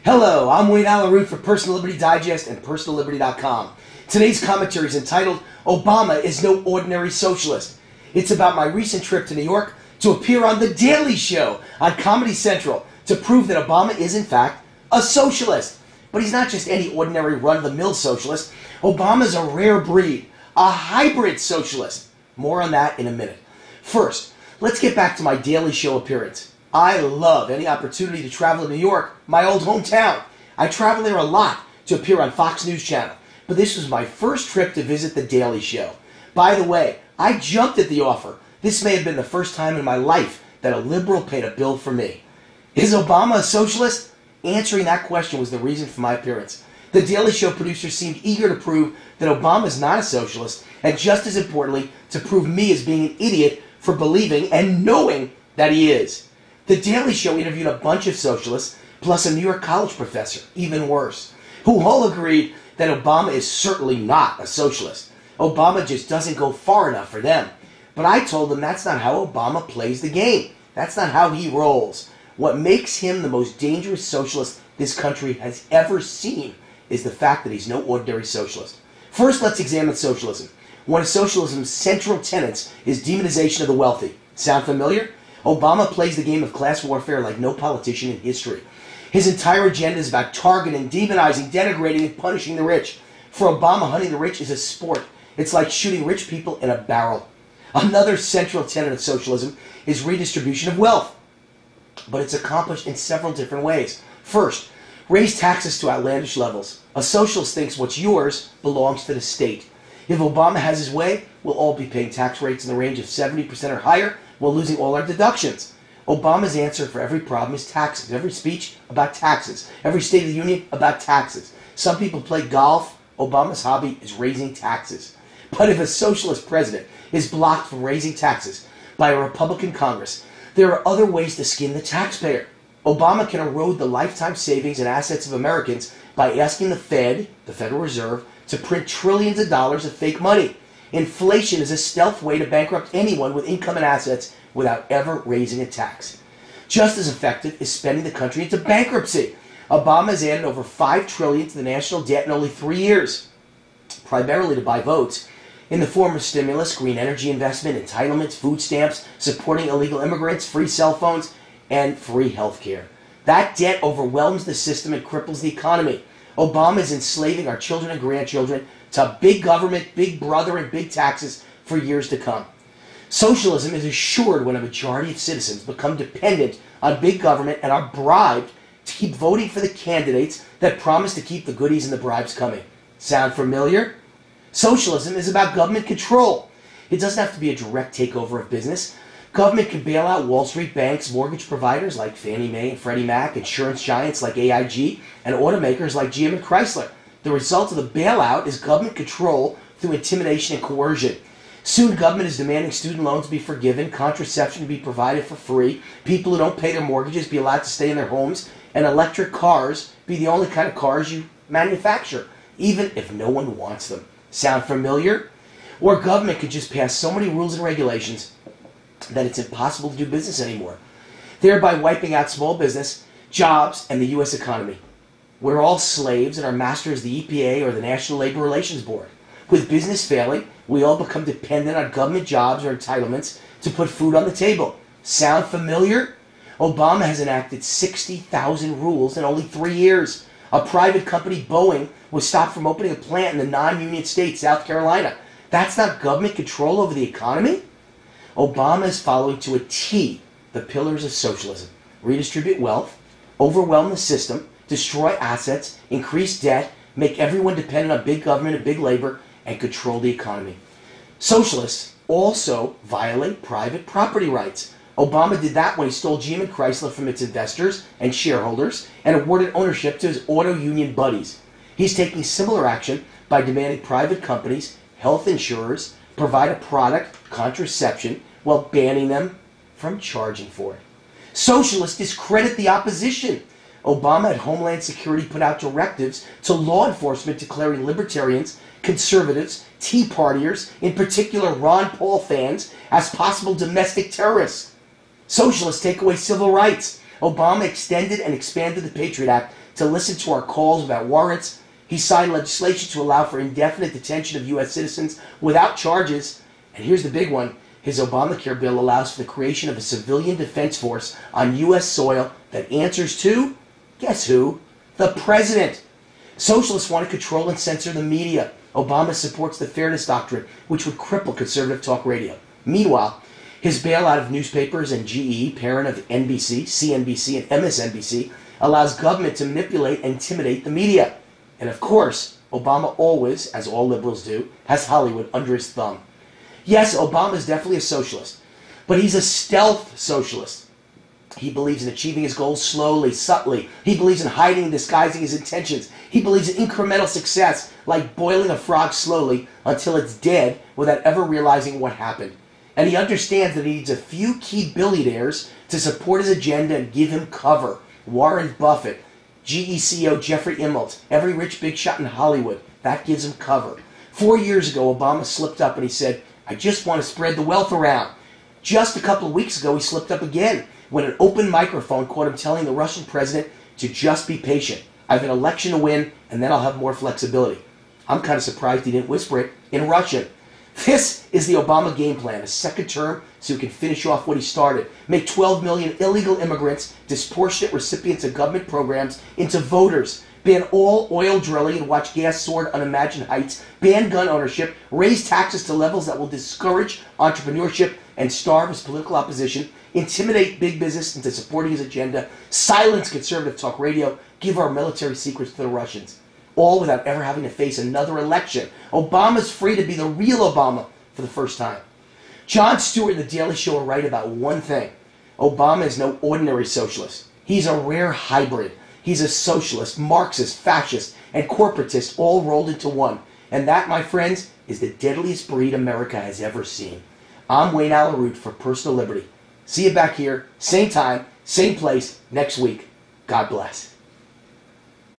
Hello, I'm Allyn Root for Personal Liberty Digest and PersonalLiberty.com. Today's commentary is entitled, Obama is No Ordinary Socialist. It's about my recent trip to New York to appear on The Daily Show on Comedy Central to prove that Obama is, in fact, a socialist. But he's not just any ordinary run-of-the-mill socialist. Obama's a rare breed, a hybrid socialist. More on that in a minute. First, let's get back to my Daily Show appearance. I love any opportunity to travel to New York, my old hometown. I travel there a lot to appear on Fox News Channel, but this was my first trip to visit The Daily Show. By the way, I jumped at the offer. This may have been the first time in my life that a liberal paid a bill for me. Is Obama a socialist? Answering that question was the reason for my appearance. The Daily Show producers seemed eager to prove that Obama is not a socialist, and just as importantly, to prove me as being an idiot for believing and knowing that he is. The Daily Show interviewed a bunch of socialists, plus a New York college professor, even worse, who all agreed that Obama is certainly not a socialist. Obama just doesn't go far enough for them. But I told them that's not how Obama plays the game. That's not how he rolls. What makes him the most dangerous socialist this country has ever seen is the fact that he's no ordinary socialist. First, let's examine socialism. One of socialism's central tenets is demonization of the wealthy. Sound familiar? Obama plays the game of class warfare like no politician in history. His entire agenda is about targeting, demonizing, denigrating, and punishing the rich. For Obama, hunting the rich is a sport. It's like shooting rich people in a barrel. Another central tenet of socialism is redistribution of wealth. But it's accomplished in several different ways. First, raise taxes to outlandish levels. A socialist thinks what's yours belongs to the state. If Obama has his way, we'll all be paying tax rates in the range of 70% or higher, while losing all our deductions. Obama's answer for every problem is taxes. Every speech about taxes. Every State of the Union about taxes. Some people play golf. Obama's hobby is raising taxes. But if a socialist president is blocked from raising taxes by a Republican Congress, there are other ways to skin the taxpayer. Obama can erode the lifetime savings and assets of Americans by asking the Fed, the Federal Reserve, to print trillions of dollars of fake money. Inflation is a stealth way to bankrupt anyone with income and assets without ever raising a tax. Just as effective is spending the country into bankruptcy. Obama has added over $5 trillion to the national debt in only 3 years, primarily to buy votes, in the form of stimulus, green energy investment, entitlements, food stamps, supporting illegal immigrants, free cell phones, and free health care. That debt overwhelms the system and cripples the economy. Obama is enslaving our children and grandchildren to big government, big brother, and big taxes for years to come. Socialism is assured when a majority of citizens become dependent on big government and are bribed to keep voting for the candidates that promise to keep the goodies and the bribes coming. Sound familiar? Socialism is about government control. It doesn't have to be a direct takeover of business. Government can bail out Wall Street banks, mortgage providers like Fannie Mae and Freddie Mac, insurance giants like AIG, and automakers like GM and Chrysler. The result of the bailout is government control through intimidation and coercion. Soon government is demanding student loans be forgiven, contraception to be provided for free, people who don't pay their mortgages be allowed to stay in their homes, and electric cars be the only kind of cars you manufacture, even if no one wants them. Sound familiar? Or government could just pass so many rules and regulations that it's impossible to do business anymore, thereby wiping out small business, jobs, and the U.S. economy. We're all slaves and our master is the EPA or the National Labor Relations Board. With business failing, we all become dependent on government jobs or entitlements to put food on the table. Sound familiar? Obama has enacted 60,000 rules in only 3 years. A private company, Boeing, was stopped from opening a plant in the non-union state, South Carolina. That's not government control over the economy? Obama is following to a T the pillars of socialism. Redistribute wealth, overwhelm the system, destroy assets, increase debt, make everyone dependent on big government and big labor, and control the economy. Socialists also violate private property rights. Obama did that when he stole GM and Chrysler from its investors and shareholders and awarded ownership to his auto union buddies. He's taking similar action by demanding private companies, health insurers, provide a product, contraception, while banning them from charging for it. Socialists discredit the opposition. Obama at Homeland Security put out directives to law enforcement declaring libertarians, conservatives, Tea Partiers, in particular Ron Paul fans, as possible domestic terrorists. Socialists take away civil rights. Obama extended and expanded the Patriot Act to listen to our calls about warrants. He signed legislation to allow for indefinite detention of U.S. citizens without charges. And here's the big one. His Obamacare bill allows for the creation of a civilian defense force on U.S. soil that answers to, guess who? The president. Socialists want to control and censor the media. Obama supports the fairness doctrine, which would cripple conservative talk radio. Meanwhile, his bailout of newspapers and GE, parent of NBC, CNBC, and MSNBC, allows government to manipulate and intimidate the media. And of course, Obama always, as all liberals do, has Hollywood under his thumb. Yes, Obama is definitely a socialist, but he's a stealth socialist. He believes in achieving his goals slowly, subtly. He believes in hiding and disguising his intentions. He believes in incremental success, like boiling a frog slowly until it's dead without ever realizing what happened. And he understands that he needs a few key billionaires to support his agenda and give him cover. Warren Buffett, GE CEO Jeffrey Immelt, every rich big shot in Hollywood. That gives him cover. 4 years ago, Obama slipped up and he said, "I just want to spread the wealth around." Just a couple of weeks ago, he slipped up again when an open microphone caught him telling the Russian president to just be patient. "I have an election to win, and then I'll have more flexibility." I'm kind of surprised he didn't whisper it in Russian. This is the Obama game plan, a second term so he can finish off what he started. Make 12 million illegal immigrants, disproportionate recipients of government programs, into voters. Ban all oil drilling and watch gas soar to unimagined heights. Ban gun ownership. Raise taxes to levels that will discourage entrepreneurship and starve his political opposition. Intimidate big business into supporting his agenda. Silence conservative talk radio. Give our military secrets to the Russians. All without ever having to face another election. Obama's free to be the real Obama for the first time. Jon Stewart and The Daily Show are right about one thing. Obama is no ordinary socialist. He's a rare hybrid. He's a socialist, Marxist, fascist, and corporatist all rolled into one. And that, my friends, is the deadliest breed America has ever seen. I'm Wayne Allyn Root for Personal Liberty. See you back here, same time, same place, next week. God bless.